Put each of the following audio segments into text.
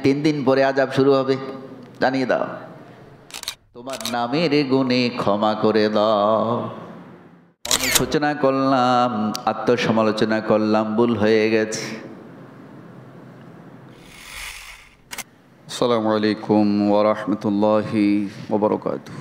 3 দিন পরে আযাব শুরু হবে, জানিয়ে দাও। তোমার নামের গুণে ক্ষমা করে দাও। অনুশোচনা করলাম, আত্মসমালোচনা করলাম, ভুল হয়ে গেছে। আসসালামু আলাইকুম ওয়া রাহমাতুল্লাহি ওয়া বারাকাতুহু।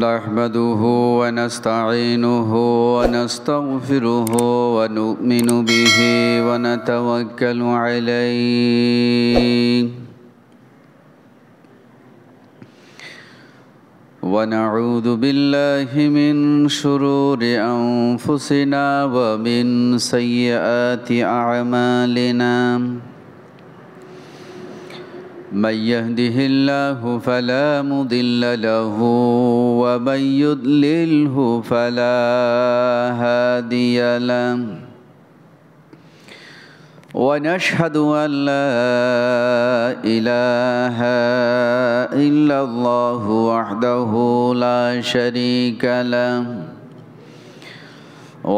نحمده ونستعينه ونستغفره ونؤمن به ونتوكل عليه ونعوذ بالله من شرور أنفسنا ومن سيئات أعمالنا من يهده الله فلا مضل له ومن يضلله فلا هادي له ونشهد أن لا إله إلا الله وحده لا شريك له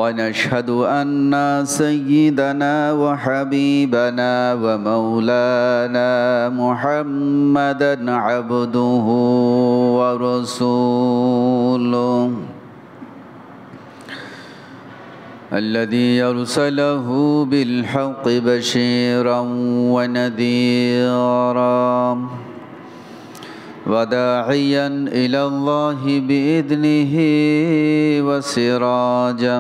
ونشهد أن سيدنا وحبيبنا ومولانا محمدًا عبده ورسوله الذي أرسله بالحق بشيرًا ونذيرًا وداعيا إلى الله بإذنه وسراجا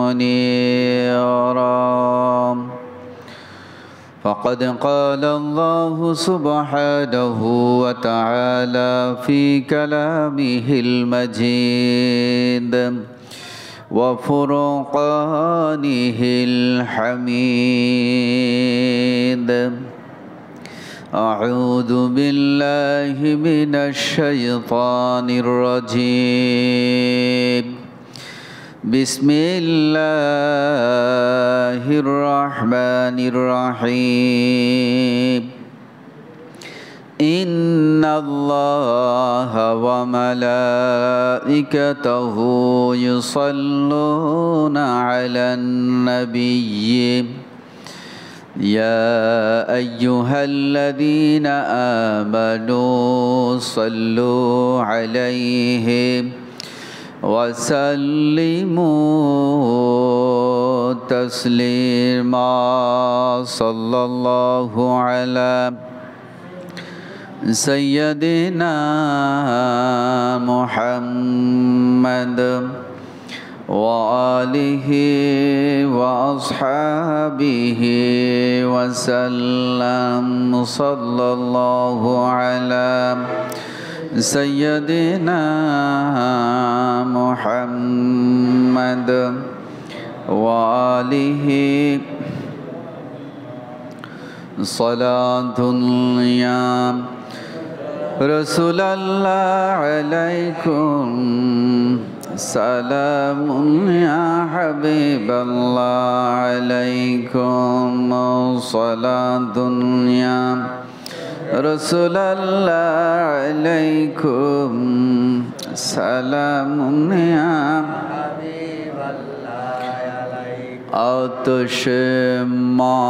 منيرا فقد قال الله سبحانه وتعالى في كلامه المجيد وفرقانه الحميد أعوذ بالله من الشيطان الرجيم بسم الله الرحمن الرحيم إن الله وملائكته يصلون على النبي يا أيها الذين آمنوا صلوا عليه وسلموا تسليما صلى الله على سيدنا محمد وآله وأصحابه وسلم صلى الله على سيدنا محمد وآله صلاة يا رسول الله عليكم سلام يا حبيب الله عليكم صلاة يا رسول الله عليكم سلام يا حبيب الله عليكم آتش ما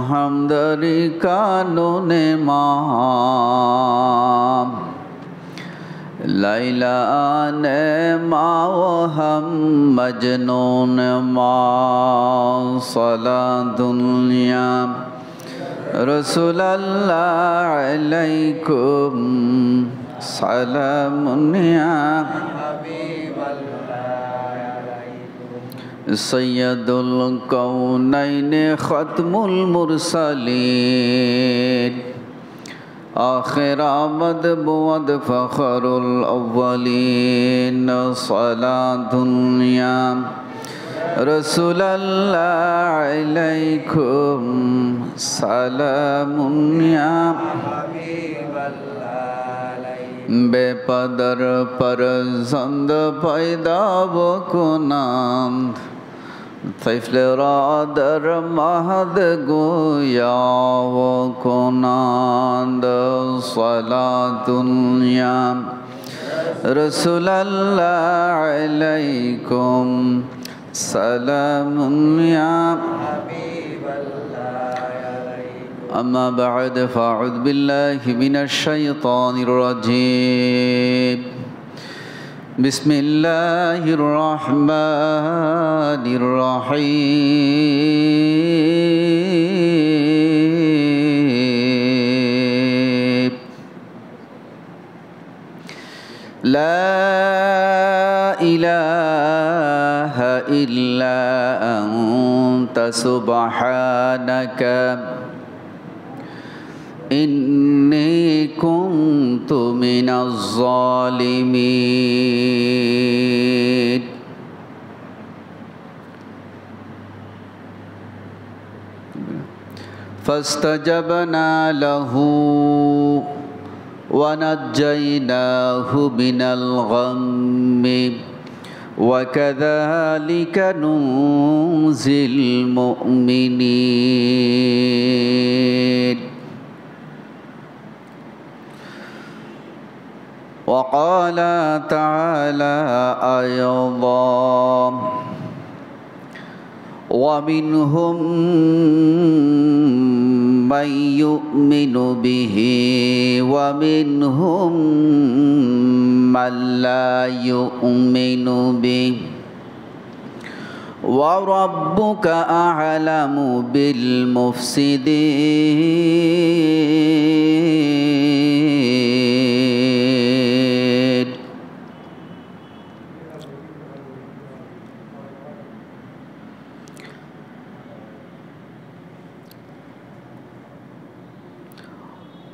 हमदरी कानून मां लैला ने माओ हम मजनून मां सला दुनिया रसूल अल्लाह अलैकुम सलामुनिया सैयदुल कौनैन खत्मुल मुरसलीन आखिर आमद बुअद फ़खरुल अव्वलीन सलातुन्या रसूल अल्लाह अलैकुम सलामुन्या बेपदर परजंद पैदा बकुनांद तैफले रादर महद गोया نادى صلاة يا رسول الله عليكم سلام يا حبيب الله أما بعد فأعوذ بالله من الشيطان الرجيم بسم الله الرحمن الرحيم لا إله إلا أنت سبحانك إني كنت من الظالمين فاستجبنا له ونجيناه من الغم وكذلك ننجي المؤمنين وقال تعالى أيضا ومنهم من يؤمن به ومنهم من لا يؤمن به وربك أعلم بالمفسدين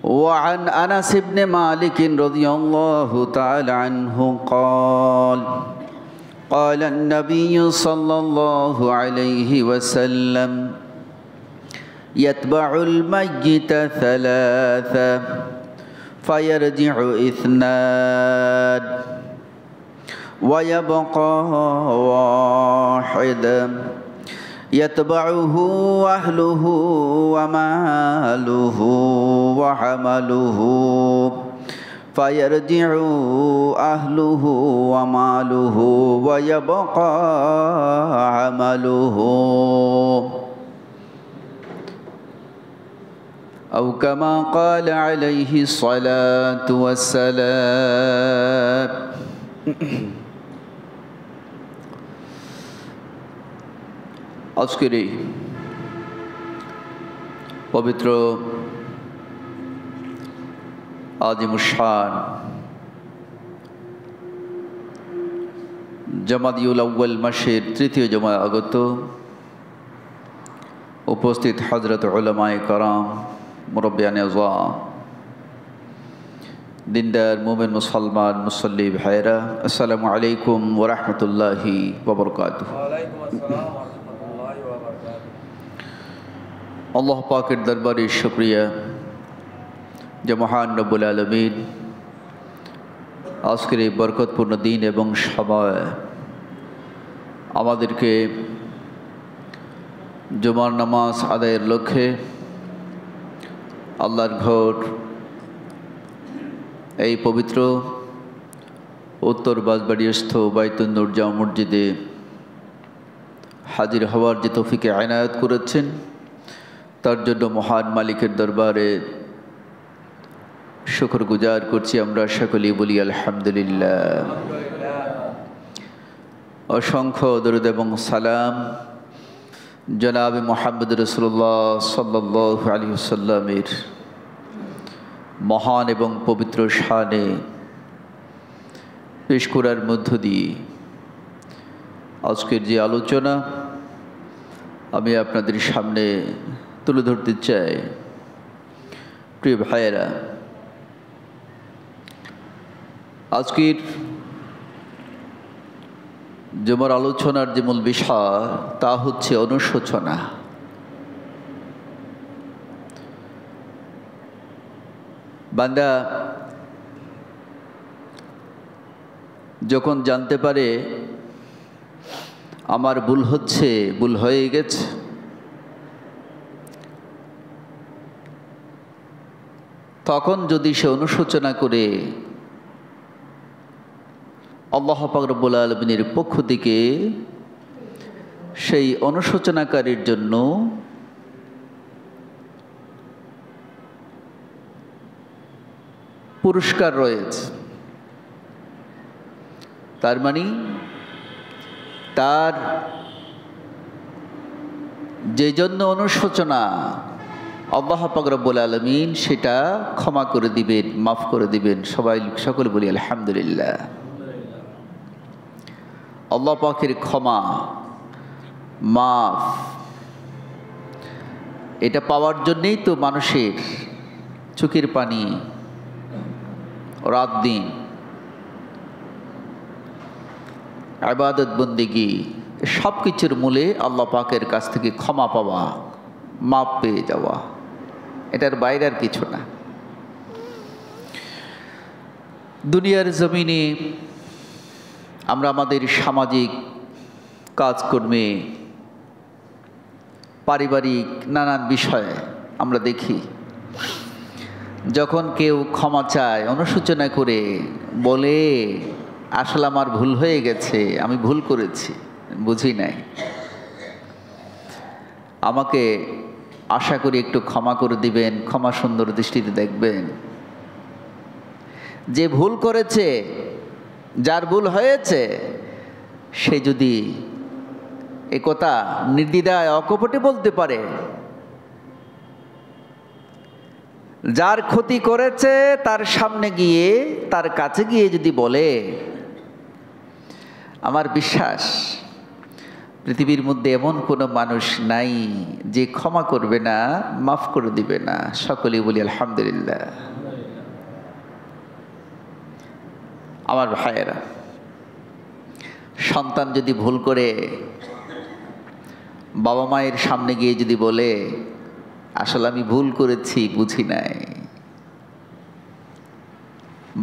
وعن أنس بن مالك رضي الله تعالى عنه قال قال النبي صلى الله عليه وسلم يتبع الميت ثلاثة فيرجع اثنان ويبقى واحدا يتبعه أهله وماله وعمله فيرجع أهله وماله ويبقى عمله أو كما قال عليه الصلاة والسلام আজকের এই পবিত্র আজিমুশান জামাদিউল আউয়াল মাসের তৃতীয় জমা আগত উপস্থিত হযরত উলামায়ে কেরাম মুরব্বিয়ানে আযম দিনদার মুমিন মুসলমান মুসল্লি ভাইরা আসসালামু আলাইকুম ওয়া রাহমাতুল্লাহি ওয়া বারাকাতুহু। আল্লাহ পাকের দরবারে শুকরিয়া যে মহান রব্বুল আলামিন আজকের এই বরকতপূর্ণ দিন এবং সময় আমাদেরকে জুমার নামাজ আদায়ের লক্ষ্যে আল্লাহর ঘর এই পবিত্র উত্তর বাঁশবাড়িস্থ বাইতুন নূর জামে মসজিদে হাজির হওয়ার যে তৌফিকে আনায়াত করেছেন তার জন্য মহান মালিকের দরবারে শুকরগুজার করছি। আমরা সকলেই বলি আলহামদুলিল্লাহ। অসংখ্য দরুদ এবং সালাম জনাবে মুহাম্মদ রাসূলুল্লাহ সাল্লাল্লাহু আলাইহি ওয়াসাল্লামের মহান এবং পবিত্র শানে পেশ করার মধ্য দিয়ে আজকের যে আলোচনা আমি আপনাদের সামনে তুলে ধরতে চাই। প্রিয় ভাইয়েরা, আজকের জুমার আলোচনার যে মূল বিষয় তা হচ্ছে অনুশোচনা। বান্দা যখন জানতে পারে আমার ভুল হচ্ছে, ভুল হয়ে গেছে, তখন যদি সে অনুশোচনা করে আল্লাহ পাক রব্বুল আলামিনের পক্ষ থেকে সেই অনুশোচনাকারীর জন্য পুরস্কার রয়েছে। তার মানে তার যে জন্য অনুশোচনা আল্লাহ পাক রব্বুল আলামিন সেটা ক্ষমা করে দিবেন, মাফ করে দিবেন। সকলে বলি আলহামদুলিল্লাহ। আল্লাহ পাকের ক্ষমা, মাফ, এটা পাওয়ার জন্যেই তো মানুষের চোখের পানি, রাত দিন ইবাদত বন্দেগী, সব কিছুর মূলে আল্লাহ পাকের কাছ থেকে ক্ষমা পাওয়া, মাপ পেয়ে যাওয়া, এটার বাইরে আর কিছু না। দুনিয়ার জমিনে আমরা আমাদের সামাজিক কাজকর্মে, পারিবারিক নানান বিষয়ে আমরা দেখি যখন কেউ ক্ষমা চায়, অনুশোচনা করে বলে আসলে আমার ভুল হয়ে গেছে, আমি ভুল করেছি, বুঝি নাই, আমাকে আশা করি একটু ক্ষমা করে দিবেন, ক্ষমা সুন্দর দৃষ্টিতে দেখবেন। যে ভুল করেছে, যার ভুল হয়েছে, সে যদি এ কথা নির্দ্বিধায় অকপটে বলতে পারে, যার ক্ষতি করেছে তার সামনে গিয়ে, তার কাছে গিয়ে যদি বলে, আমার বিশ্বাস পৃথিবীর মধ্যে এমন কোনো মানুষ নাই যে ক্ষমা করবে না, মাফ করে দিবে না। সকলেই বলি আলহামদুলিল্লাহ। আমার ভাইয়েরা, সন্তান যদি ভুল করে বাবা মায়ের সামনে গিয়ে যদি বলে আসলে আমি ভুল করেছি, বুঝি নাই,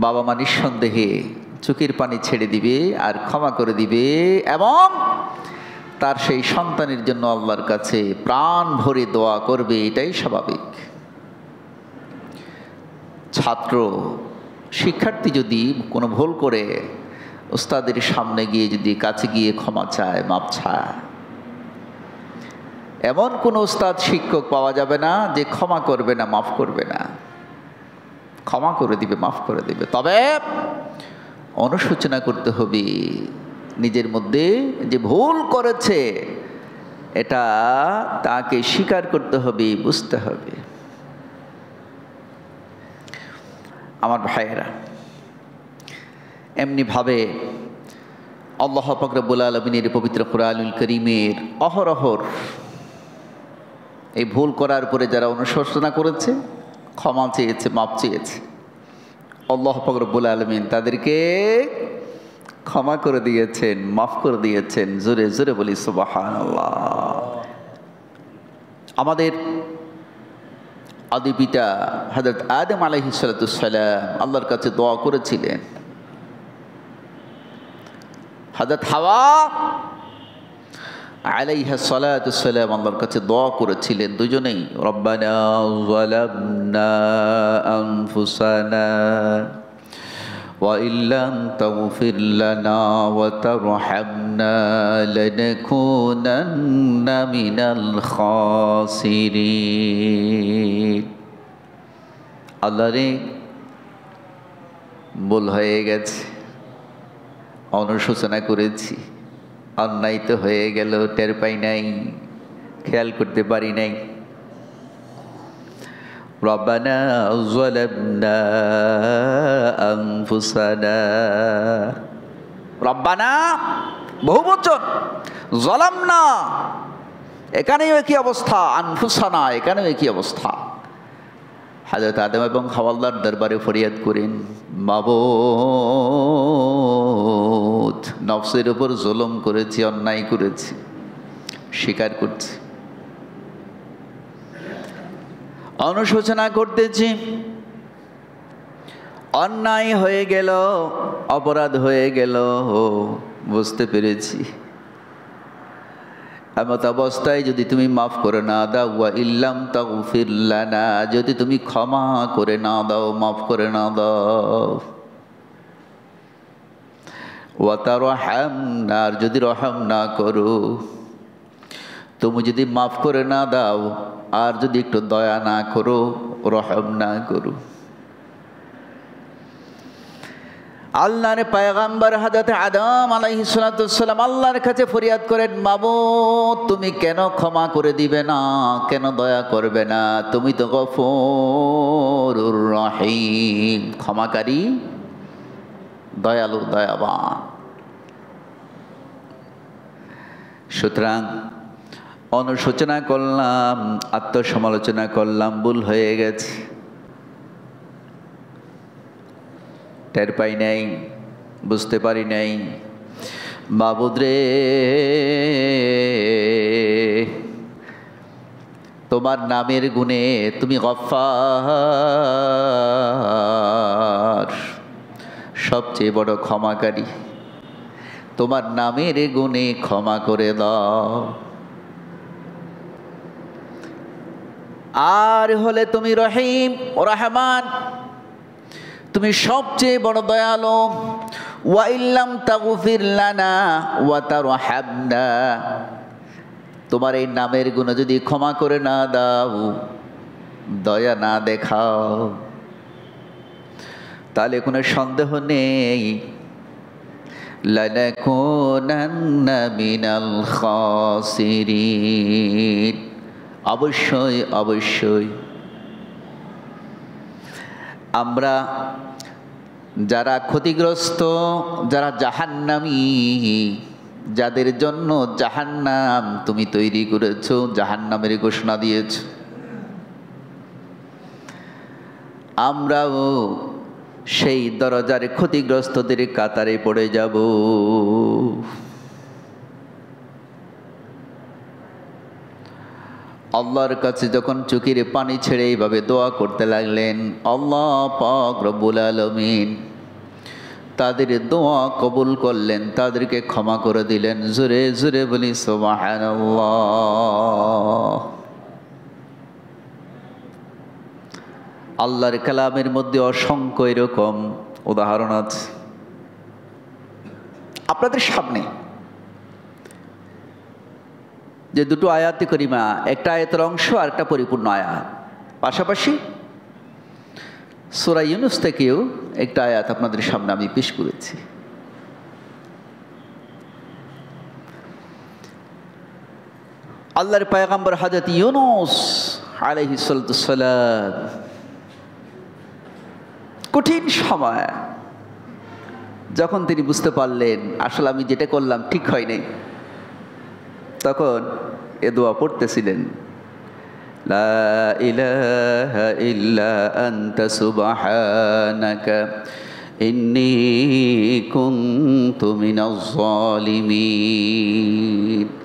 বাবা মা নিঃসন্দেহে চোখের পানি ছেড়ে দিবে আর ক্ষমা করে দিবে, এবং তার সেই সন্তানের জন্য আল্লাহর কাছে প্রাণ ভরে দোয়া করবে। এটাই স্বাভাবিক। ছাত্র, শিক্ষার্থী যদি কোনো ভুল করে ওস্তাদের সামনে গিয়ে যদি কাছে গিয়ে ক্ষমা চায়, মাপ চায়, এমন কোনো ওস্তাদ শিক্ষক পাওয়া যাবে না যে ক্ষমা করবে না, মাফ করবে না। ক্ষমা করে দিবে, মাফ করে দিবে। তবে অনুশোচনা করতে হবে, নিজের মধ্যে যে ভুল করেছে এটা তাকে স্বীকার করতে হবে, বুঝতে হবে। আমার ভাইয়েরা, এমনিভাবে আল্লাহ পাক রব্বুল আলামিনের পবিত্র কুরআনুল কারীমের অহরহর এই ভুল করার পরে যারা অনুশোচনা করেছে, ক্ষমা চেয়েছে, মাপ চেয়েছে, আল্লাহ পাক রব্বুল আলামিন তাদেরকে ক্ষমা করে দিয়েছেন, মাফ করে দিয়েছেন। জোরে জোরে বলি সুবহানাল্লাহ। আমাদের আদি পিতা হযরত আদম আলাইহিস সালাতু সালাম আল্লাহর কাছে দোয়া করেছিলেন। হযরত হাওয়া আলাইহা সালাতু সালাম আল্লাহর কাছে দোয়া করেছিলেন, দুজনেই। রব্বানা যালামনা আনফুসানা ওয়া ইল্লাম তাগফির লানা ওয়া তারহামনা লানাকুনান্না মিনাল খাসিরিন। আল্লাহ রে, ভুল হয়ে গেছে, অনুশোচনা করেছি, অন্যায় তো হয়ে গেল, টের পাই নাই, খেয়াল করতে পারি নাই। রব্বানা যালামনা আনফুসানা, রব্বানা বহুবচন, যালামনা এখানেও একই অবস্থা, আনফুসানা এখানেও একই অবস্থা। হযরত আদম এবং হাওয়া আল্লাহর দরবারে ফরিয়াদ করেন, মাবুদ, নফসের উপর জুলুম করেছি, অন্যায় করেছি, স্বীকার করছি, অনুশোচনা করতেছি, অন্যায় হয়ে গেল, অপরাধ হয়ে গেল, বুঝতে পেরেছি। এমত অবস্থায় যদি তুমি মাফ করে না দাও, ওয়া ইল্লাম তাগফির লানা, যদি তুমি ক্ষমা করে না দাও, মাফ করে না দাও, ওয়া তারহামনা, আর যদি রহম না করো, তুমি যদি মাফ করে না দাও আর যদি একটু দয়া না করো, রহম না করো। আল্লাহর পয়গম্বর হযরত আদম আলাইহিস সালাম আল্লাহর কাছে ফরিয়াদ করেন, মাবুদ তুমি কেন ক্ষমা করে দিবে না, কেন দয়া করবে না, তুমি তো গফুরুর রহিম, ক্ষমাকারী, দয়ালু, দয়াবান। সুতরাং অনুশোচনা করলাম, আত্মসমালোচনা করলাম, ভুল হয়ে গেছে, টের পাই নাই, বুঝতে পারি নাই। মাবুদ রে, তোমার নামের গুণে তুমি গফফার, সবচেয়ে বড় ক্ষমাকারী, তোমার নামের গুণে ক্ষমা করে দাও। আর হলে তুমি রহিম ও রহমান, তুমি সবচেয়ে বড় দয়ালু। ওয়া ইল্লাম তাগফির লানা ওয়া তারহামনা, তোমার এই নামের গুণ যদি ক্ষমা করে না দাও, দয়া না দেখাও, তাহলে কোনো সন্দেহ নেই, লানাকুনান্না মিনাল খাসিরিন, অবশ্যই অবশ্যই আমরা যারা ক্ষতিগ্রস্ত, যারা জাহান্নামী, যাদের জন্য জাহান্নাম তুমি তৈরি করেছো, জাহান্নামের ঘোষণা দিয়েছো, আমরাও সেই দরজার ক্ষতিগ্রস্তদের কাতারে পড়ে যাব। আল্লাহর কাছে যখন চোখের পানি ছেড়ে এইভাবে দোয়া করতে লাগলেন, আল্লাহ পাক রব্বুল আলামিন তাদের দোয়া কবুল করলেন, তাদেরকে ক্ষমা করে দিলেন। জোরে জোরে বলি সুবহানাল্লাহ। আল্লাহর কালামের মধ্যে অসংখ্য এরকম উদাহরণ আছে আপনাদের সামনে। যে দুটো আয়াতে করিমা, একটা আয়াতের অংশ আর একটা পরিপূর্ণ আয়াত, পাশাপাশি সূরা ইউনূস থেকেও একটা আয়াত আপনাদের সামনে আমি পেশ করেছি। আল্লাহর পয়গম্বর হযরত ইউনূস আলাইহিস সালাম কঠিন সময় যখন তিনি বুঝতে পারলেন আসলে আমি যেটা করলাম ঠিক হয় নাই, তখন এ দোয়া পড়তেছিলেন, লা ইলাহা ইল্লা আনতা সুবহানাকা ইন্নী কুনতু মিনাজ জালিমিন।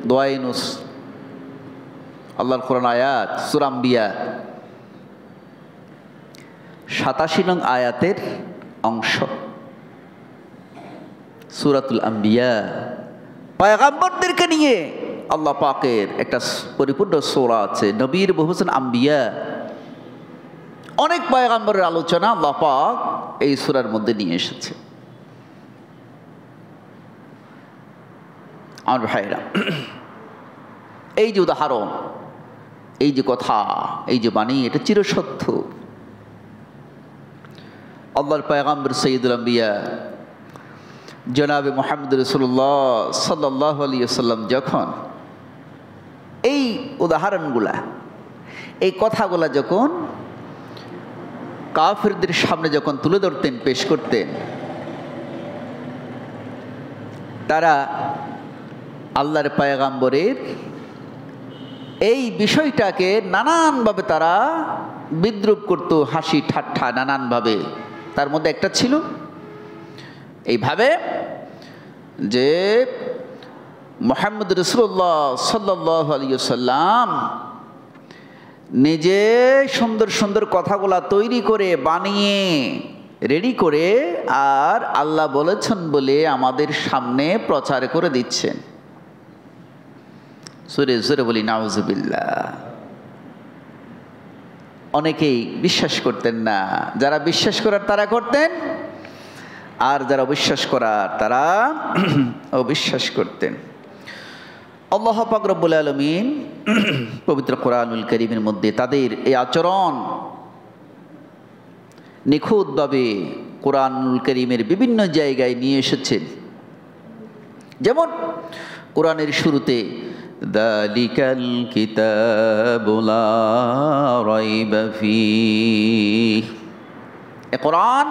দোয়া ইউনূস, আল্লাহর কোরআন আয়াত, সূরা আম্বিয়া 87 নং আয়াতের অংশ। সূরাতুল আম্বিয়া, পয়গম্বরদেরকে নিয়ে আল্লাহ পাকের একটা পরিপূর্ণ সূরা আছে। নবীর বহুসন আম্বিয়া, অনেক পয়গম্বরের আলোচনা আল্লাহ পাক এই সূরার মধ্যে নিয়ে এসেছে। আমার ভাইরা, এই যে উদাহরণ, এই যে কথা, এই যে বাণী, এটা চিরসত্য। আল্লাহর পয়গম্বর সৈয়দুল আম্বিয়া জনাবে মুহাম্মদ রাসূলুল্লাহ সাল্লাল্লাহু আলাইহি ওয়াসাল্লাম যখন এই উদাহরণগুলা, এই কথাগুলা যখন কাফিরদের সামনে যখন তুলে ধরতেন, পেশ করতেন, তারা আল্লাহর পয়গম্বরের এই বিষয়টাকে নানানভাবে তারা বিদ্রূপ করত, হাসি ঠাট্টা নানানভাবে। তার মধ্যে একটা ছিল এইভাবে যে মুহাম্মদ রাসূলুল্লাহ সাল্লাল্লাহু আলাইহি ওয়াসাল্লাম নিজে সুন্দর সুন্দর কথাগুলা তৈরি করে, বানিয়ে, রেডি করে, আর আল্লাহ বলেছেন বলে আমাদের সামনে প্রচার করে দিচ্ছেন। সুরে সুরে বলি নাউজুবিল্লাহ। অনেকেই বিশ্বাস করতেন না, যারা বিশ্বাস করার তারা করতেন, আর যারা অবিশ্বাস করার তারা অবিশ্বাস করতেন। আল্লাহ পাক রব্বুল আলামিন পবিত্র কোরআনুল কারীমের মধ্যে তাদের এই আচরণ নিখুঁতভাবে কোরআনুল কারীমের বিভিন্ন জায়গায় নিয়ে এসেছেন। যেমন কোরআনের শুরুতে যালিকাল কিতাবু লা রাইবা ফীহ, এ কোরআন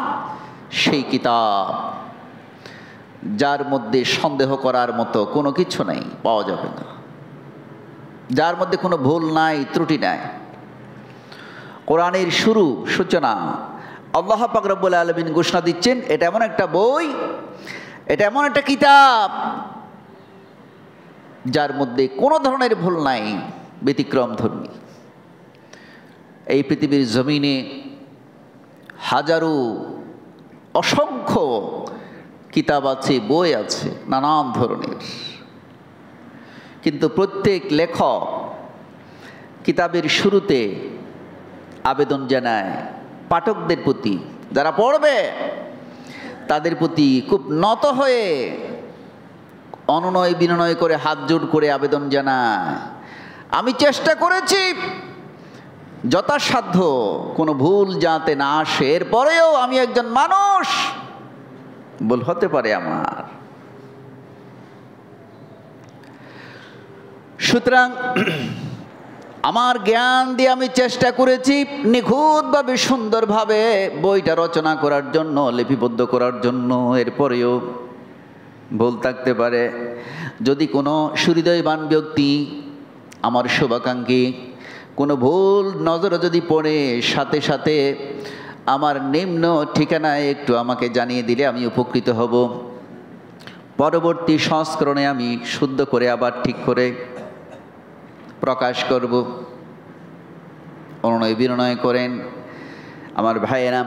সেই কিতাব যার মধ্যে সন্দেহ করার মতো কোনো কিছু নাই, পাওয়া যাবে না, যার মধ্যে কোনো ভুল নাই, ত্রুটি নাই। কোরআনের শুরু সূচনা আল্লাহ পাক রব্বুল আলামিন ঘোষণা দিচ্ছেন এটা এমন একটা বই, এটা এমন একটা কিতাব যার মধ্যে কোনো ধরনের ভুল নাই, ব্যতিক্রম ধর্মী। এই পৃথিবীর জমিনে হাজারো অসংখ্য কিতাব আছে, বই আছে নানান ধরনের, কিন্তু প্রত্যেক লেখক কিতাবের শুরুতে আবেদন জানায় পাঠকদের প্রতি, যারা পড়বে তাদের প্রতি খুব নত হয়ে অনুনয় বিনয় করে হাত জোড় করে আবেদন জানায়, আমি চেষ্টা করেছি যথাসাধ্য কোনো ভুল যাতে না আসে, এরপরেও আমি একজন মানুষ, ভুল হতে পারে আমার। সুতরাং আমার জ্ঞান দিয়ে আমি চেষ্টা করেছি নিখুঁতভাবে সুন্দরভাবে বইটা রচনা করার জন্য, লিপিবদ্ধ করার জন্য, এরপরেও ভুল থাকতে পারে। যদি কোনো সুহৃদয়বান ব্যক্তি, আমার শুভাকাঙ্ক্ষী, কোনো ভুল নজরে যদি পড়ে সাথে সাথে আমার নিম্ন ঠিকানায় একটু আমাকে জানিয়ে দিলে আমি উপকৃত হব। পরবর্তী সংস্করণে আমি শুদ্ধ করে আবার ঠিক করে প্রকাশ করব। অনুনয় বিনয় করেন আমার ভাইয়েরা।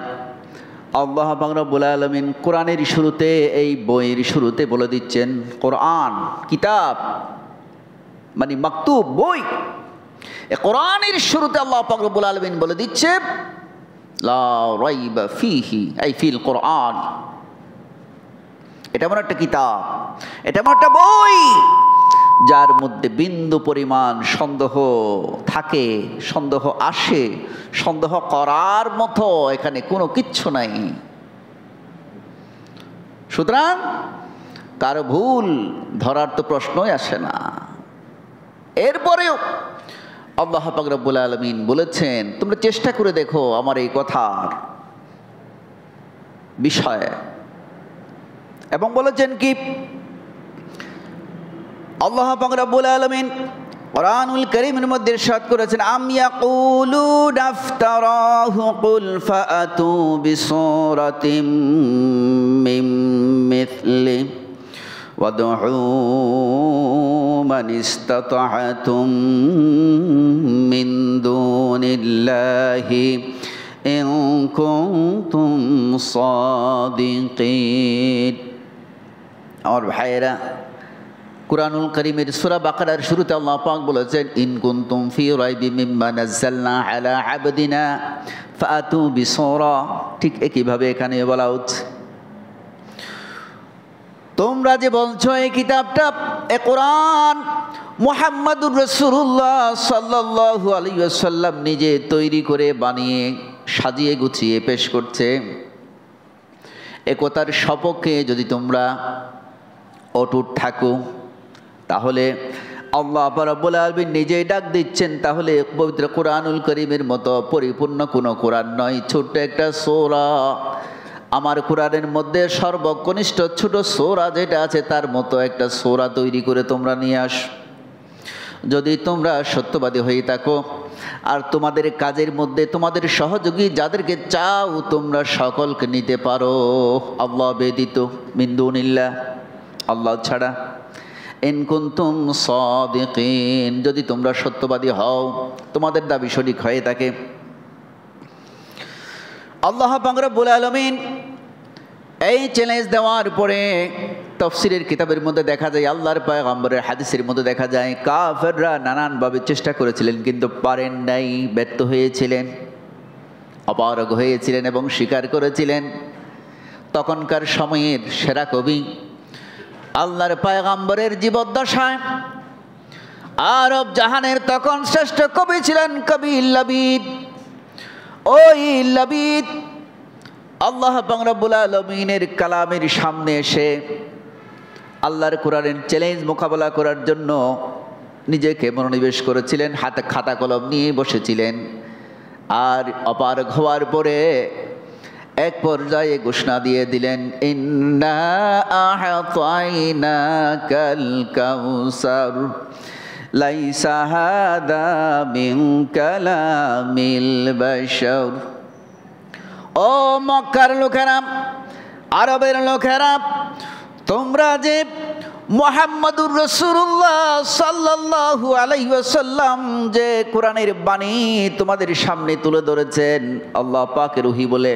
আল্লাহ পাক রব্বুল আলামিন কোরআনের শুরুতে, এই বইয়ের শুরুতে বলে দিচ্ছেন কোরআন কিতাব মানে মাকতুব বই। এই কোরআনের শুরুতে আল্লাহ পাক রব্বুল আলামিন বলে দিচ্ছে লা রাইবা ফীহি, এই ফিল কোরআন, এটা এমন একটা কিতাব, এটা এমন একটা বই যার মধ্যে বিন্দু পরিমাণ সন্দেহ থাকে, সন্দেহ আসে, সন্দেহ করার মতো এখানে কোনো কিচ্ছু নাই। সুতরাং কারো ভুল ধরার তো প্রশ্নই আসে না। এরপরেও আল্লাহ পাক রব্বুল আলামিন বলেছেন তোমরা চেষ্টা করে দেখো আমার এই কথার বিষয়ে, এবং বলেছেন কি আল্লাহ পাক রব্বুল আলামিন কোরআনুল কারীমের মধ্যে ইরশাদ করেছেন আম ইয়াকুলুনা ইফতারাহু কুল ফাআতু বিসূরাতিম মিন মিথলি ওয়াদউ মান ইসতাতা'তুম মিন দুনিল্লাহি ইন কুনতুম সাদিকিন। আমার ভাইয়েরা, কুরআনুল কারীমের সূরা বাকারার শুরুতে আল্লাহ পাক বলেছেন ইন কুনতুম ফি রাইবিম মিম্মা নাযালনা আলা আবদিনা ফাআতু বিসূরা। ঠিক একইভাবে এখানে বলা হচ্ছে তোমরা যে বলছো এই কিতাবটা, এ কোরআন মুহাম্মাদুর রাসূলুল্লাহ সাল্লাল্লাহু আলাইহি ওয়াসাল্লাম নিজে তৈরি করে বানিয়ে সাজিয়ে গুছিয়ে পেশ করছে, এ কথার সপক্ষে যদি তোমরা অটুট থাকো তাহলে আল্লাহ রাব্বুল আলামিন নিজেই ডাক দিচ্ছেন, তাহলে পবিত্র কোরআনুল কারীমের মতো পরিপূর্ণ কোনো কোরআন নয়, ছোট্ট একটা সূরা। আমার কোরআনের মধ্যে সর্বকনিষ্ঠ ছোট সূরা যেটা আছে তার মতো একটা সূরা তৈরি করে তোমরা নিয়ে আস। যদি তোমরা সত্যবাদী হয়ে থাকো আর তোমাদের কাজের মধ্যে তোমাদের সহযোগী যাদেরকে চাও তোমরা সকলকে নিতে পারো আল্লাহ ব্যতীত, মিন দুনিল্লাহ, আল্লাহ ছাড়া। ইন কুনতুম সাদিকিন, যদি তোমরা সত্যবাদী হও, তোমাদের দাবি সঠিক হয়ে থাকে। আল্লাহ পাক রব্বুল আলামিন এই চ্যালেঞ্জ দেওয়ার পরে তাফসীরের কিতাবের মধ্যে দেখা যায়, আল্লাহর পয়গম্বরের হাদিসের মধ্যে দেখা যায়, কাফেররা নানানভাবে চেষ্টা করেছিলেন কিন্তু পারেন নাই, ব্যর্থ হয়েছিলেন, অপারগ হয়েছিলেন এবং স্বীকার করেছিলেন। তখনকার সময়ের সেরা কবি, আল্লাহর পয়গম্বরের জীবদ্দশায় আরব জাহানের তখন শ্রেষ্ঠ কবি ছিলেন কবি লাবিদ। ওই লাবিদ আল্লাহ রাব্বুল আলামিনের কালামের সামনে এসে আল্লাহর কোরআনের চ্যালেঞ্জ মোকাবেলা করার জন্য নিজেকে মনোনিবেশ করেছিলেন, হাতে খাতা কলম নিয়ে বসেছিলেন। আর অপারগ হওয়ার পরে এক পর্যায়ে ঘোষণা দিয়ে দিলেন, ইন্না আ'তাইনাকাল কাউসার লাইসা হাদা মিন কালামিল বাশার। ও মক্কার লোকেরা, আরবের লোকেরা, তোমরা যে মুহাম্মাদুর রাসূলুল্লাহ সাল্লাল্লাহু আলাইহি ওয়াসাল্লাম যে কোরআনের বাণী তোমাদের সামনে তুলে ধরেছেন আল্লাহ পাকের ওহী বলে,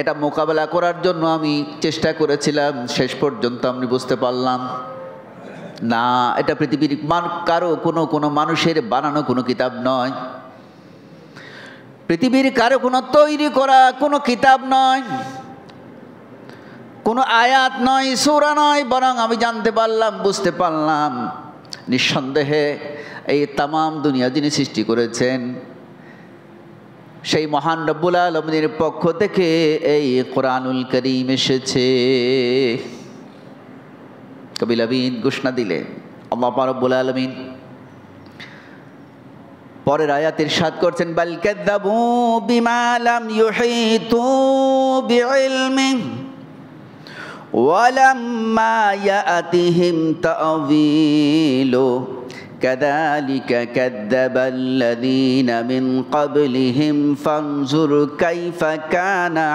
এটা মোকাবেলা করার জন্য আমি চেষ্টা করেছিলাম, শেষ পর্যন্ত আমি বুঝতে পারলাম না, এটা পৃথিবীর কারো কোনো মানুষের বানানো কোনো কিতাব নয়, পৃথিবীর কারো কোনো তৈরি করা কোনো কিতাব নয়, কোনো আয়াত নয়, সূরা নয়, বরং আমি জানতে পারলাম, বুঝতে পারলাম নিঃসন্দেহে এই তামাম দুনিয়া যিনি সৃষ্টি করেছেন সেই মহান রব্বুল আলামিনের পক্ষ থেকে এই কোরআনুল কারীম এসেছে। কবি লাবিদ ঘোষণা দিলেন। আল্লাহ রাব্বুল আলামিন পরের আয়াত ইরশাদ করছেন, বাল কাযাবু বিমা লাম ইউহিতু বিইলমিহি ওয়ালাম্মা ইয়াতিহিম তা'ওয়িলু কাযালিকা কাযযাবাল্লাযীনা মিন ক্বাবলিহিম ফানজুর কাইফা কানা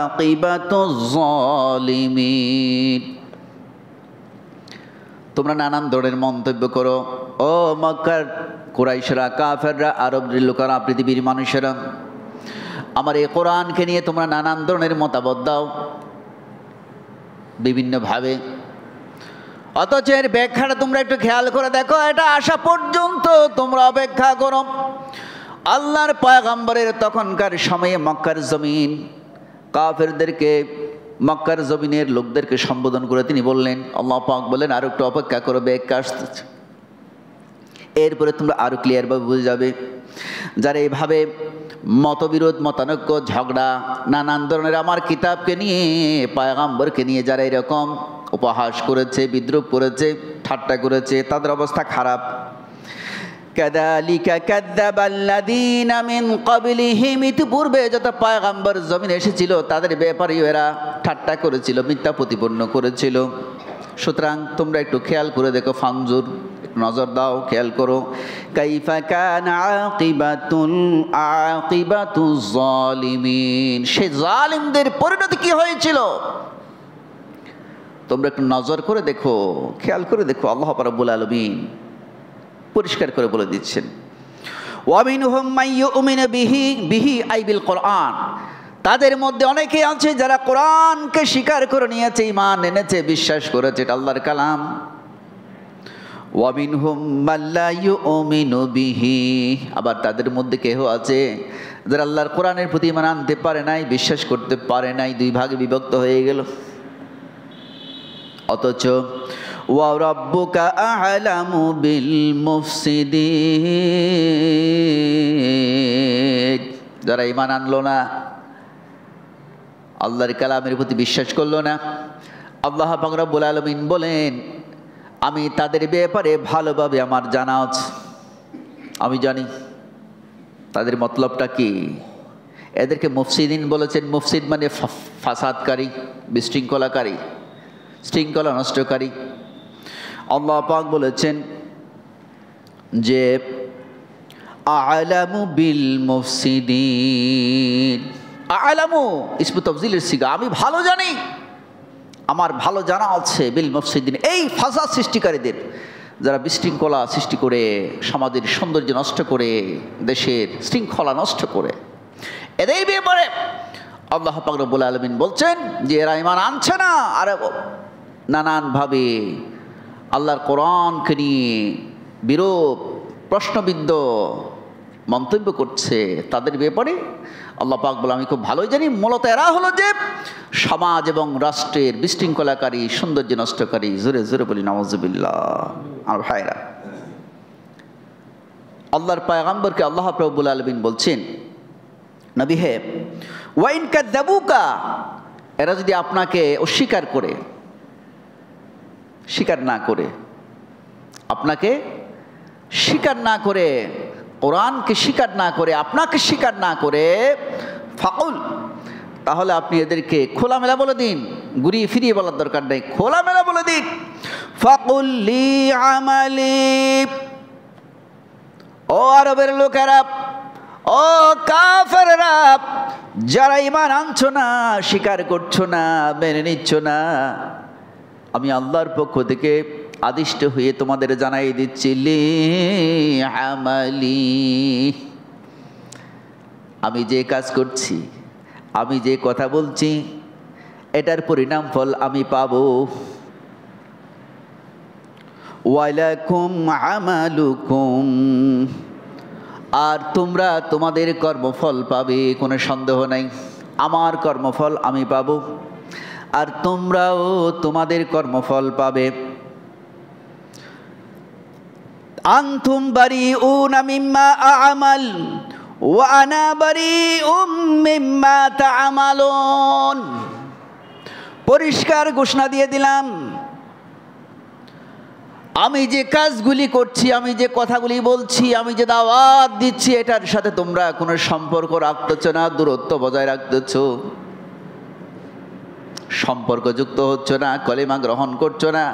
আকিবাতুয যালিমিন। তোমরা নানান ধরনের মন্তব্য করো, ও মক্কার কুরাইশরা, কাফেররা, আরবের লোকেরা, পৃথিবীর মানুষেরা, আমার এই কোরআনকে নিয়ে তোমরা নানান ধরনের মতামত দাও বিভিন্নভাবে, অথচ এর ব্যাখ্যাটা তোমরা একটু খেয়াল করে দেখো, এটা আসা পর্যন্ত তোমরা অপেক্ষা করো। আল্লাহর পয়গম্বরের তখনকার সময়ে মক্কার জমিন কাফেরদেরকে, মক্কার জমিনের লোকদেরকে সম্বোধন করে তিনি বললেন, আল্লাহ পাক বলেন আর একটু অপেক্ষা করো, ব্যাখ্যা আসতেছে। এরপরে তোমরা আরো ক্লিয়ারভাবে বুঝে যাবে, যারা এইভাবে মতবিরোধ, মতানৈক্য, ঝগড়া, নানান ধরনের আমার কিতাবকে নিয়ে, পয়গম্বরকে নিয়ে যারা এরকম উপহাস করেছে, বিদ্রুপ করেছে, ঠাট্টা করেছে, তাদের অবস্থা খারাপ। কাযালিকা কাযযাবাল্লাযীনা মিন ক্বাবলিহিম, ইতিপূর্বে যত পয়গম্বর জমিনে এসেছিল তাদের ব্যাপারেও এরা ঠাট্টা করেছিল, মিথ্যা প্রতিপন্ন করেছিল। সুতরাং তোমরা একটু খেয়াল করে দেখো, ফানজুর, নজর দাও, খেয়াল করো, কাইফা কানা আকিবাতুয যালিমিন, সেই জালিমদের পরিণতি কি হয়েছিল তোমরা একটু নজর করে দেখো, খেয়াল করে দেখো। আল্লাহ রাব্বুল আলামিন পরিষ্কার করে বলে দিচ্ছেন, ওয়া মিনহুম মান ইউমিনু বিহি আই বিল কোরআন, তাদের মধ্যে অনেকে আছে যারা কোরআনকে স্বীকার করে নিয়েছে, ঈমান এনেছে, বিশ্বাস করেছে এটা আল্লাহর কালাম। ওয়া মিনহুম মান লা ইউমিনু বিহি, আবার তাদের মধ্যে কেহ আছে যারা আল্লাহর কোরআনের প্রতি ঈমান আনতে পারে নাই, বিশ্বাস করতে পারে নাই, দুই ভাগে বিভক্ত হয়ে গেল। অথচ ওয়া রাব্বুকা আ'লামু বিল মুফসিদিন, যারা ঈমান আনলো না, আল্লাহর কালামের প্রতি বিশ্বাস করলো না, আল্লাহ পাক রব্বুল আলামিন বলেন আমি তাদের ব্যাপারে ভালোভাবে আমার জানা আছে, আমি জানি তাদের মতলবটা কি। এদেরকে মুফসিদিন বলেছেন। মুফসিদ মানে ফাসাদকারী, বিশৃঙ্খলাকারী, শৃঙ্খলা নষ্টকারী। আল্লাহ পাক বলেছেন যে আ'লামু বিল মুফসিদিন, আ'লামু ইসমু তাফজিলের সিগা, আমি ভালো জানি, আমার ভালো জানা আছে, বিল মুফসিদিন, এই ফাসাদ সৃষ্টিকারীদের, যারা বিশৃঙ্খলা সৃষ্টি করে, সমাজের সৌন্দর্য নষ্ট করে, দেশের শৃঙ্খলা নষ্ট করে, এদের ব্যাপারে আল্লাহ পাক রব্বুল আলামিন বলছেন যে এরা ঈমান আনছে না, আর নানানভাবে আল্লাহর কোরআনকে নিয়ে বিরূপ প্রশ্নবিদ্ধ মন্তব্য করছে, তাদের ব্যাপারে আল্লাহ পাক বলে আমি খুব ভালোই জানি মূলত এরা হলো যে সমাজ এবং রাষ্ট্রের বিশৃঙ্খলাকারী, সৌন্দর্য নষ্টকারী। জোরে জোরে বলি নাউজুবিল্লাহ। আর ভাইরা, আল্লাহর পয়গম্বরকে আল্লাহ রব্বুল আলামিন বলছেন, নবী হে, ওয়াইন কাযাবুকা, এরা যদি আপনাকে অস্বীকার করে, স্বীকার না করে, আপনাকে স্বীকার না করে, কোরআনকে স্বীকার না করে, আপনাকে স্বীকার না করে, ফাকুল, তাহলে আপনি এদেরকে খোলামেলা বলে দিন, ঘুরিয়ে ফিরিয়ে বলার দরকার নেই, খোলামেলা বলে দিন, ফাকুল লি আমালি, ও আরবের লোকেরা, ও কাফেররা, যারা ঈমান আনছো না, স্বীকার করছো না, মেনে নিচ্ছ না, আমি আল্লাহর পক্ষ থেকে আদিষ্ট হয়ে তোমাদের জানাই দিচ্ছি, লি আমালি, আমি যে কাজ করছি, আমি যে কথা বলছি, এটার পরিণাম ফল আমি পাবো। ওয়ালাকুম আমালুকুম, আর তোমরা তোমাদের কর্মফল পাবে, কোনো সন্দেহ নাই। আমার কর্মফল আমি পাবো, আর তোমরাও তোমাদের কর্মফল পাবে। আনতুম বারিউনা মিম্মা আ'মাল ওয়া আনা বারিউম মিম্মা তা'মালুন। পরিষ্কার ঘোষণা দিয়ে দিলাম, আমি যে কাজগুলি করছি, আমি যে কথাগুলি বলছি, আমি যে দাওয়াত দিচ্ছি, এটার সাথে তোমরা কোনো সম্পর্ক রাখতেছ না, দূরত্ব বজায় রাখতেছ, সম্পর্কযুক্ত হচ্ছ না, কলেমা গ্রহণ করছো না,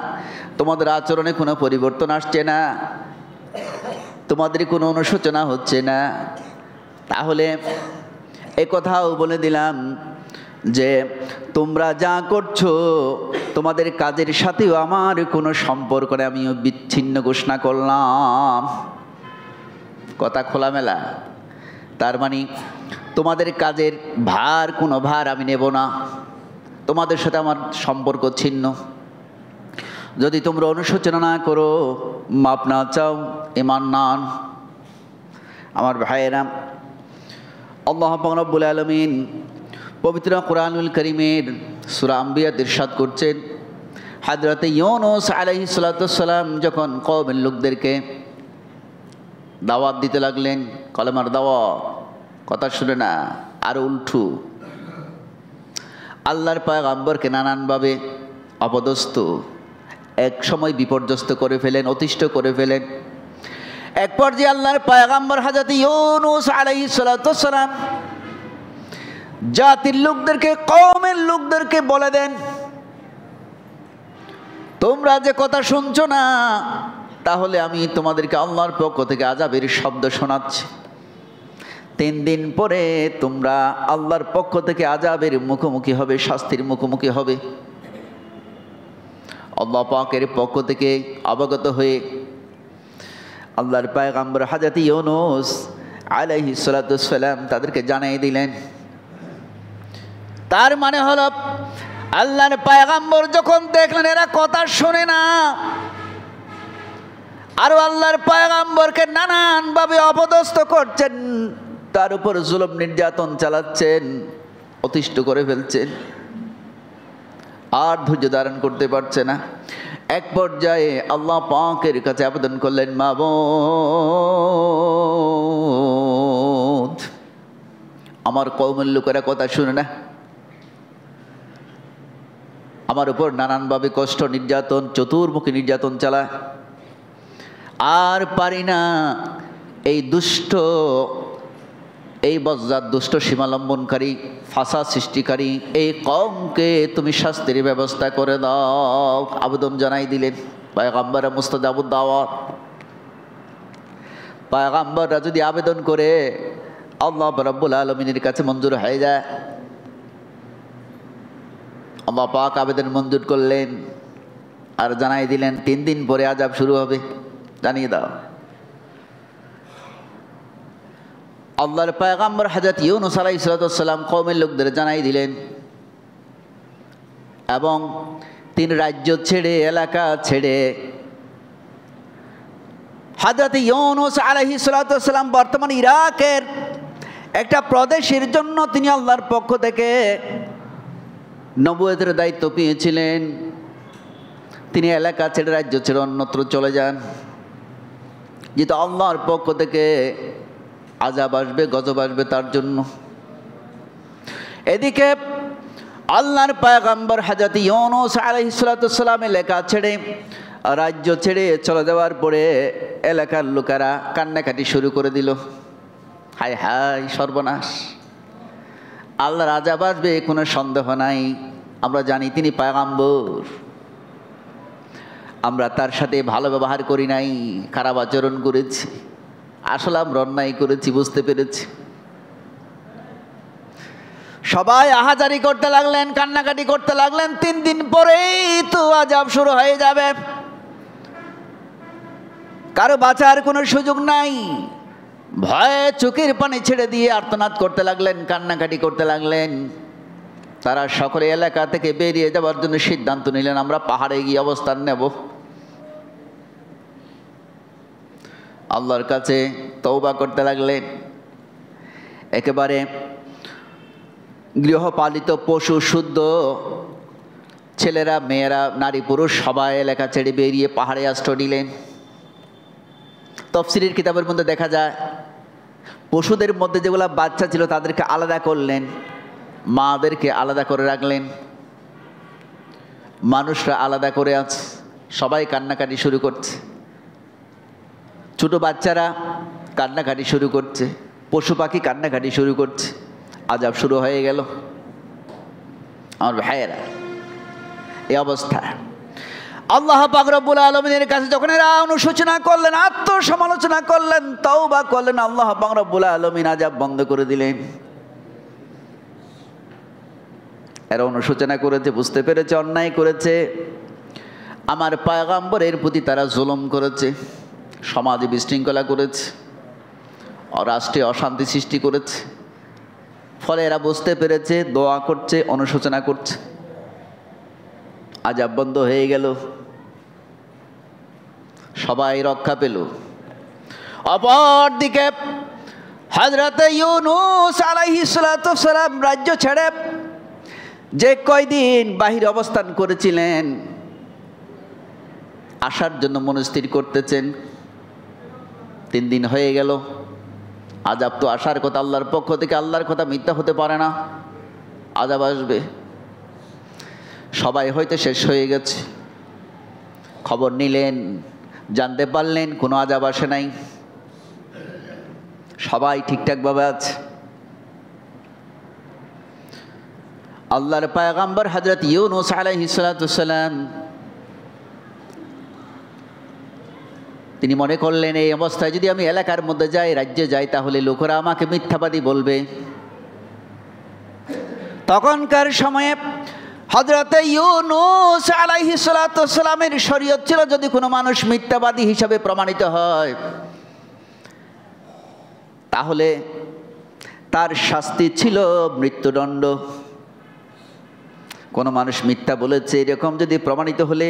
তোমাদের আচরণে কোনো পরিবর্তন আসছে না, তোমাদের কোনো অনুশোচনা হচ্ছে না। তাহলে এ কথাও বলে দিলাম যে তোমরা যা করছো, তোমাদের কাজের সাথেও আমার কোনো সম্পর্ক নেই, আমিও বিচ্ছিন্ন ঘোষণা করলাম। কথা খোলামেলা। তার মানে তোমাদের কাজের ভার, কোনো ভার আমি নেব না, তোমাদের সাথে আমার সম্পর্ক ছিন্ন। যদি তোমরা অনুশোচনা না করো, মাপ না চাও, ঈমান না আন। আমার ভাইয়েরা, আল্লাহ পাক রব্বুল আলামিন পবিত্র কোরআনুল কারীমের সূরা আম্বিয়াতে ইরশাদ করছেন, হযরত ইউনূস আলাইহিস সালাতু ওয়াস সালাম যখন কওমের লোকদেরকে দাওয়াত দিতে লাগলেন, কলেমার দাওয়াত, কথা শুনে না, আরো উল্টো আল্লাহর পয়গম্বরকে নানানভাবে অপদস্থ, এক সময় বিপর্যস্ত করে ফেলেন, অতিষ্ঠ করে ফেলেন। এক পর্যায়ে আল্লাহর পয়গম্বর হযরত ইউনূস আলাইহিস সালাতু ওয়াস সালাম জাতির লোকদেরকে, কওমের লোকদেরকে বলে দেন, তোমরা যে কথা শুনছো না, তাহলে আমি তোমাদেরকে আল্লাহর পক্ষ থেকে আযাবের শব্দ শোনাচ্ছি। 3 দিন পরে তোমরা আল্লাহর পক্ষ থেকে আযাবের মুখোমুখি হবে, শাস্তির মুখোমুখি হবে। আল্লাহ পাকের পক্ষ থেকে অবগত হয়ে আল্লাহর পয়গম্বর হযরত ইউনূস আলাইহিস সালাতু ওয়াস সালাম তাদেরকে জানিয়ে দিলেন। তার মানে হলো, আল্লাহর পয়গম্বর যখন দেখলেন এরা কথা শোনে না, আর আল্লাহর পয়গম্বরকে নানানভাবে অপদস্থ করছেন, তার উপর জুলুম নির্যাতন চালাচ্ছেন, অতিষ্ঠ করে ফেলছেন, আর ধৈর্য ধারণ করতে পারছে না। এক পর্যায়ে আল্লাহ পাকের কাছে আবেদন করলেন, মাবুদ, আমার কওমের লোকেরা কথা শুনে না, আমার উপর নানানভাবে কষ্ট, নির্যাতন, চতুর্মুখী নির্যাতন চালায়, আর পারি না, এই দুষ্ট, এই বজ্জাত দুষ্ট সীমালম্বনকারী, ফাসাদ সৃষ্টিকারী এই কওমকে তুমি শাস্তির ব্যবস্থা করে দাও। আবেদন জানাই দিলেন। পয়গম্বর মুস্তাজাবুদ দাওয়াত, পয়গম্বররা যদি আবেদন করে আল্লাহ রাব্বুল আলামিনের কাছে মঞ্জুর হয়ে যায়। আল্লাহ পাক আবেদন মঞ্জুর করলেন, আর জানাই দিলেন 3 দিন পরে আযাব শুরু হবে, জানিয়ে দাও। আল্লাহর পয়গম্বর হযরত ইউনূস আলাইহিস সালাম কওমের লোকদের জানাই দিলেন এবং তিনি রাজ্য ছেড়ে এলাকা ছেড়ে হযরত ইউনূস আলাইহিস সালাম বর্তমান ইরাকের একটা প্রদেশের জন্য তিনি আল্লাহর পক্ষ থেকে নবুয়তের দায়িত্ব পেয়েছিলেন। তিনি এলাকা ছেড়ে রাজ্য ছেড়ে অন্যত্র চলে যান, যেহেতু আল্লাহর পক্ষ থেকে আযাব আসবে, গজব আসবে তার জন্য। এদিকে আল্লাহর পয়গম্বর হযরত ইউনূস আলাইহিস সালাম এলাকা ছেড়ে রাজ্য ছেড়ে চলে যাওয়ার পরে এলাকার লোকেরা কান্নাকাটি শুরু করে দিল, হায় হায় সর্বনাশ, আল্লাহর আযাব আসবে কোনো সন্দেহ নাই। আমরা জানি তিনি পয়গম্বর, আমরা তার সাথে ভালো ব্যবহার করি নাই, খারাপ আচরণ করেছি, আসলে আমরা অন্যায় করেছি, বুঝতে পেরেছি। সবাই আহাজারি করতে লাগলেন, কান্নাকাটি করতে লাগলেন। 3 দিন পরেই তো আযাব শুরু হয়ে যাবে, কারো বাঁচার কোনো সুযোগ নাই। ভয়ে চোখের পানি ছেড়ে দিয়ে আর্তনাদ করতে লাগলেন, কান্নাকাটি করতে লাগলেন। তারা সকলে এলাকা থেকে বেরিয়ে যাওয়ার জন্য সিদ্ধান্ত নিলেন, আমরা পাহাড়ে গিয়ে অবস্থান নেব। আল্লাহর কাছে তওবা করতে লাগলেন। একেবারে গৃহপালিত পশু শুদ্ধ ছেলেরা, মেয়েরা, নারী পুরুষ সবাই এলাকা ছেড়ে বেরিয়ে পাহাড়ে আশ্রয় নিলেন। তাফসীরের কিতাবের মধ্যে দেখা যায় পশুদের মধ্যে যেগুলো বাচ্চা ছিল তাদেরকে আলাদা করলেন, মাদেরকে আলাদা করে রাখলেন, মানুষরা আলাদা করে আছে। সবাই কান্নাকাটি শুরু করছে, ছোট বাচ্চারা কান্নাকাটি শুরু করছে, পশু পাখি কান্নাকাটি শুরু করছে। আযাব শুরু হয়ে গেল। আমার ভাইয়েরা, এই অবস্থা আল্লাহ পাক রব্বুল আলামিনের কাছে যখন এরা অনুশোচনা করলেন, আত্মসমালোচনা করলেন, তওবা করলেন, আল্লাহ পাক রব্বুল আলামিন আযাব বন্ধ করে দিলেন। এরা অনুশোচনা করেছে, বুঝতে পেরেছে অন্যায় করেছে, আমার পয়গম্বরের প্রতি তারা জুলুম করেছে, সমাজে বিশৃঙ্খলা করেছে, রাষ্ট্রে অশান্তি সৃষ্টি করেছে। ফলে এরা বুঝতে পেরেছে, দোয়া করছে, অনুশোচনা করছে। আযাব বন্ধ হয়ে গেল, সবাই রক্ষা পেল। অপরদিকে হযরত ইউনূস আলাইহিস সালাম রাজ্য ছেড়ে যে কয়দিন বাহিরে অবস্থান করেছিলেন, আসার জন্য মনস্থির করতেছেন। 3 দিন হয়ে গেল, আযাব তো আসার কথা আল্লাহর পক্ষ থেকে, আল্লাহর কথা মিথ্যা হতে পারে না, আযাব আসবে। সবাই হয়তো শেষ হয়ে গেছে, খবর নিলেন, জানতে পারলেন কোনো আযাব আসে নাই, সবাই ঠিকঠাকভাবে আছে। আল্লাহর পয়গম্বর হযরত ইউনূস আলাইহিস সালাম তিনি মনে করলেন, এই অবস্থায় যদি আমি এলাকার মধ্যে যাই, রাজ্যে যাই, তাহলে লোকেরা আমাকে মিথ্যাবাদী বলবে। তখনকার সময়ে হযরত ইউনূস আলাইহিস সালামের শরীয়ত ছিল, যদি কোনো মানুষ মিথ্যাবাদী হিসাবে প্রমাণিত হয় তাহলে তার শাস্তি ছিল মৃত্যুদণ্ড। কোনো মানুষ মিথ্যা বলেছে এরকম যদি প্রমাণিত হলে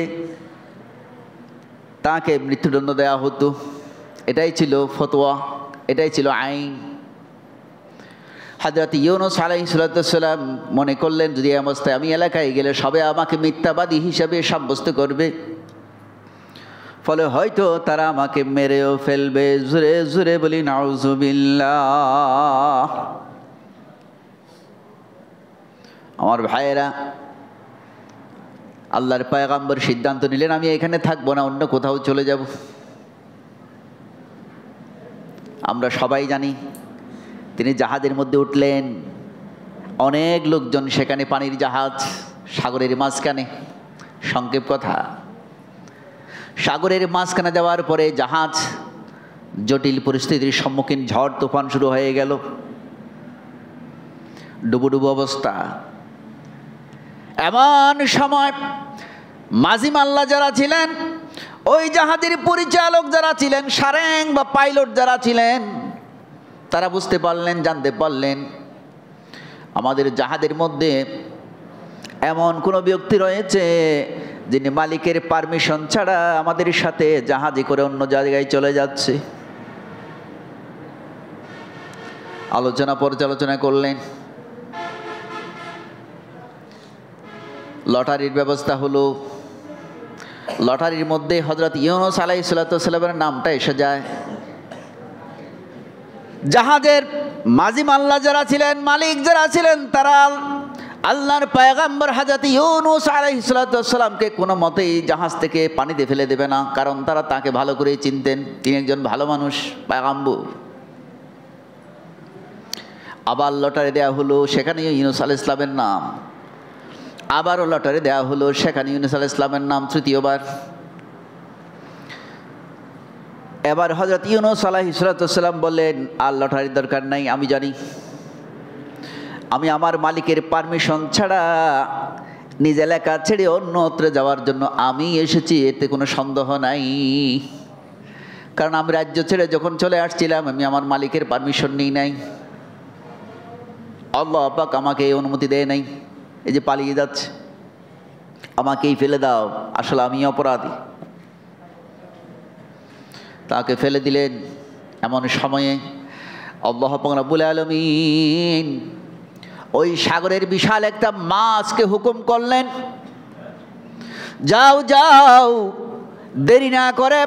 তাকে মৃত্যুদণ্ড দেওয়া হতো। এটাই ছিল ফতোয়া, এটাই ছিল আইন। হযরত ইউনূস আলাইহিস সালাম মনে করলেন, যদি এই অবস্থায় আমি এলাকায় গেলে সবাই আমাকে মিথ্যাবাদী হিসাবে সাব্যস্ত করবে, ফলে হয়তো তারা আমাকে মেরেও ফেলবে। জোরে জোরে বলি নাউজুবিল্লাহ। আমার ভাইয়েরা, আল্লাহর পয়গম্বর সিদ্ধান্ত নিলেন, আমি এখানে থাকবো না, অন্য কোথাও চলে যাব। আমরা সবাই জানি তিনি জাহাজের মধ্যে উঠলেন, অনেক লোকজন সেখানে, পানির জাহাজ সাগরের মাঝখানে। সংক্ষেপ কথা, সাগরের মাঝখানে যাওয়ার পরে জাহাজ জটিল পরিস্থিতির সম্মুখীন, ঝড় তুফান শুরু হয়ে গেল, ডুবুডুবু অবস্থা। এমন সময় মাঝি মাল্লা যারা ছিলেন, ওই জাহাজের পরিচালক যারা ছিলেন, সারেং বা পাইলট যারা ছিলেন, তারা বুঝতে পারলেন, জানতে পারলেন আমাদের জাহাজের মধ্যে এমন কোনো ব্যক্তি রয়েছে যিনি মালিকের পারমিশন ছাড়া আমাদের সাথে জাহাজে করে অন্য জায়গায় চলে যাচ্ছে। আলোচনা পর্যালোচনা করলেন, লটারির ব্যবস্থা হলো। লটারির মধ্যে হযরত ইউনূস আলাইহিস সালামের নামটা এসে যায়। জাহাজের মাঝি মাল্লা যারা ছিলেন, মালিক যারা ছিলেন, তারা আল্লাহর পয়গম্বর হযরত ইউনূস আলাইহিস সালামকে কোনো মতেই জাহাজ থেকে পানিতে ফেলে দেবে না, কারণ তারা তাকে ভালো করেই চিনতেন, তিনি একজন ভালো মানুষ, পয়গম্বর। আবার লটারি দেওয়া হলো, সেখানে ইউনূস আলাইহিস সালামের নাম। আবারও লটারি দেওয়া হলো, সেখানে ইউনূস আলাইহিস সালামের নাম তৃতীয়বার। এবার হযরত ইউনূস আলাইহিস সালাম বললেন, আর লটারির দরকার নাই, আমি জানি আমি আমার মালিকের পারমিশন ছাড়া নিজ এলাকা ছেড়ে অন্যত্র যাওয়ার জন্য আমি এসেছি, এতে কোনো সন্দেহ নাই। কারণ আমি রাজ্য ছেড়ে যখন চলে আসছিলাম আমি আমার মালিকের পারমিশন নিই নাই, আল্লাহ পাক আমাকে এই অনুমতি দেয় নাই, এই যে পালিয়ে যাচ্ছে, আমাকেই ফেলে দাও, আসলে আমি অপরাধী। তাকে ফেলে দিলেন। এমন সময়ে আল্লাহ পাক রব্বুল আলামিন ওই সাগরের বিশাল একটা মাছকে হুকুম করলেন, যাও যাও, দেরি না করে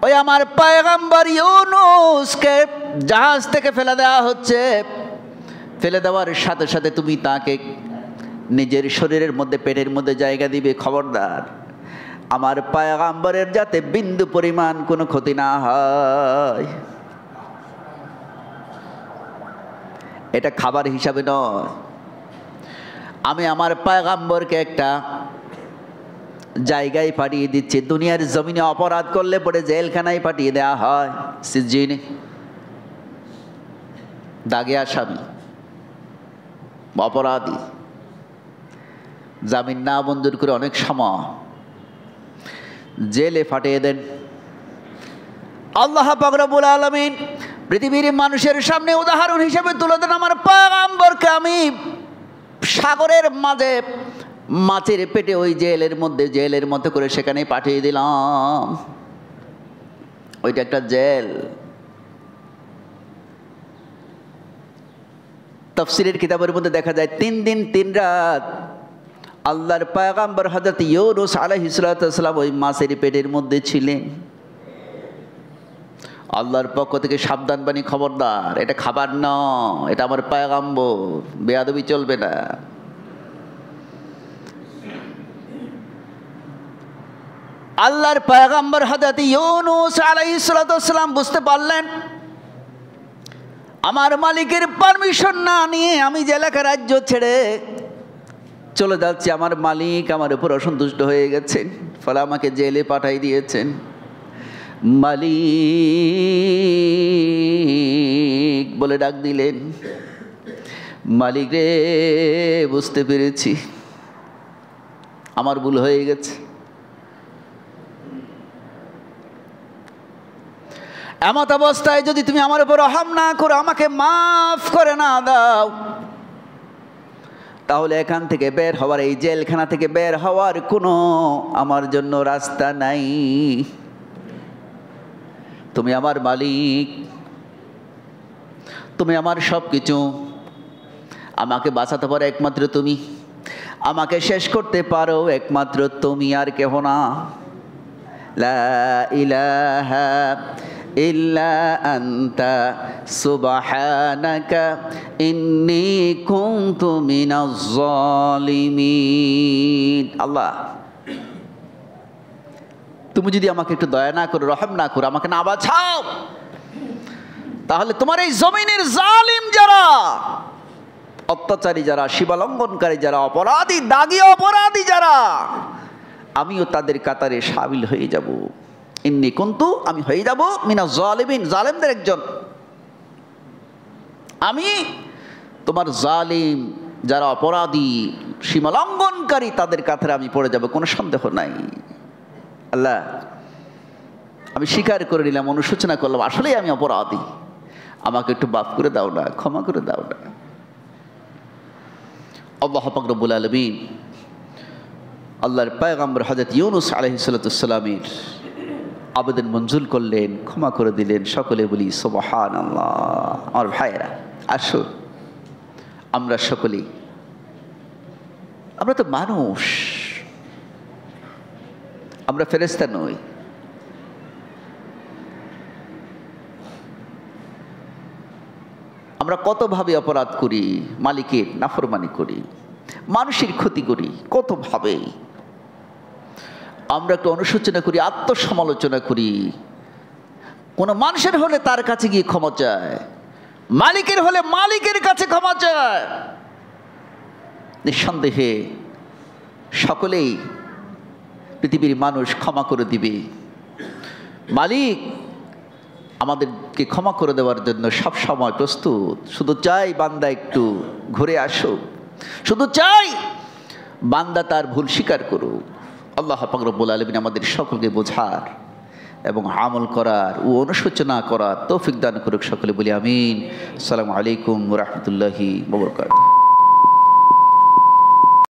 ওই আমার পয়গম্বর ইউনূসকে জাহাজ থেকে ফেলে দেওয়া হচ্ছে। ফেলে দেওয়ার সাথে সাথে তুমি তাকে নিজের শরীরের মধ্যে, পেটের মধ্যে জায়গা দিবে। খবরদার আমার পয়গম্বরের যাতে বিন্দু পরিমাণ কোনো ক্ষতি না হয়। এটা খাবার হিসাবে নয়, আমি আমার পয়গম্বরকে একটা জায়গায় পাঠিয়ে দিচ্ছি। দুনিয়ার জমিনে অপরাধ করলে পরে জেলখানায় পাঠিয়ে দেওয়া হয়, সিজনে, দাগে আসামি, অপরাধী, জামিন না মঞ্জুর করে অনেক সময় জেলে পাঠিয়ে দেন। আল্লাহ পাক রব্বুল আলামিন পৃথিবীর মানুষের সামনে উদাহরণ হিসেবে তুলে দেন আমার পয়গম্বরকে আমি সাগরের মাঝে মাছের পেটে ওই জেলের মধ্যে, জেলের মতো করে সেখানে পাঠিয়ে দিলাম। ওইটা একটা জেল। তাফসীরের কিতাবের মধ্যে দেখা যায় 3 দিন 3 রাত আল্লাহর পয়গম্বর হযরত ইউনূস আলাইহিস সালাম ওই মাছের পেটের মধ্যে ছিলেন। আল্লাহর পক্ষ থেকে সাবধান বাণী, খবরদার, এটা খাবার নয়, এটা আমার পয়গম্বর, বেয়াদবি চলবে না। আল্লাহর পয়গম্বর হযরত ইউনূস আলাইহিস সালাম বুঝতে পারলেন আমার মালিকের পারমিশন না নিয়ে আমি যে এলাকা রাজ্য ছেড়ে চলে যাচ্ছি, আমার মালিক আমার উপর অসন্তুষ্ট হয়ে গেছেন, ফলে আমাকে জেলে পাঠাই দিয়েছেন। মালিক বলে ডাক দিলেন, মালিক রে, বুঝতে পেরেছি আমার ভুল হয়ে গেছে, এমত অবস্থায় যদি তুমি আমার উপর রহম না করো, আমাকে মাফ করে না দাও, তাহলে এখান থেকে বের হওয়ার, এই জেলখানা থেকে বের হওয়ার কোনো আমার জন্য রাস্তা নাই। তুমি আমার মালিক, তুমি আমার সব কিছু, আমাকে বাঁচাতে পারো একমাত্র তুমি, আমাকে শেষ করতে পারো একমাত্র তুমি, আর কেহ না। লা ইলাহা ইল্লা আনতা সুবহানাকা ইন্নী কুনতু মিনাজ জালিমিন। আল্লাহ, তুমি যদি আমাকে একটু দয়া না করো, রহম না করো, আমাকে না বাঁচাও, তাহলে তোমার এই জমিনের জালিম যারা, অত্যাচারী যারা, সীমালঙ্ঘনকারী যারা, অপরাধী, দাগী অপরাধী যারা, আমিও তাদের কাতারে শামিল হয়ে যাব। ইন্নী কুনতু, আমি হয়ে যাব মিনাজ জালিমিন, জালেমদের একজন। আমি তোমার জালিম যারা অপরাধী, সীমালঙ্ঘনকারী, তাদের কাতারে আমি পড়ে যাব, কোনো সন্দেহ নাই। আল্লাহ, আমি স্বীকার করে নিলাম, অনুশোচনা করলাম, আসলেই আমি অপরাধী, আমাকে একটু মাফ করে দাও না, ক্ষমা করে দাও না। আল্লাহ পাক রব্বুল আলামিন আল্লাহর পয়গম্বর হযরত ইউনূস আলাইহিস সালামের আবেদন মঞ্জুর করলেন, ক্ষমা করে দিলেন। সকলে বলি সুবহানাল্লাহ। আমার ভাইয়েরা, আসুন আমরা সকলেই, আমরা তো মানুষ, আমরা ফেরেশতা নই। আমরা কতভাবে অপরাধ করি, মালিকের নাফরমানি করি, মানুষের ক্ষতি করি কতভাবে। আমরা একটু অনুশোচনা করি, আত্মসমালোচনা করি। কোনো মানুষের হলে তার কাছে গিয়ে ক্ষমা চায়, মালিকের হলে মালিকের কাছে ক্ষমা চায়। নিঃসন্দেহে সকলেই পৃথিবীর মানুষ ক্ষমা করে দিবে। মালিক আমাদেরকে ক্ষমা করে দেওয়ার জন্য সব সময় প্রস্তুত। শুধু চাই বান্দা একটু ঘুরে আসুক, শুধু চাই বান্দা তার ভুল স্বীকার করুক। আল্লাহ পাক রব্বুল আলামিন আমাদের সকলকে বোঝার এবং আমল করার ও অনুশোচনা করার তৌফিক দান করুক। সকলে বলি আমিন। আসসালামু আলাইকুম ওয়া রাহমাতুল্লাহি ওয়া বারাকাতুহু।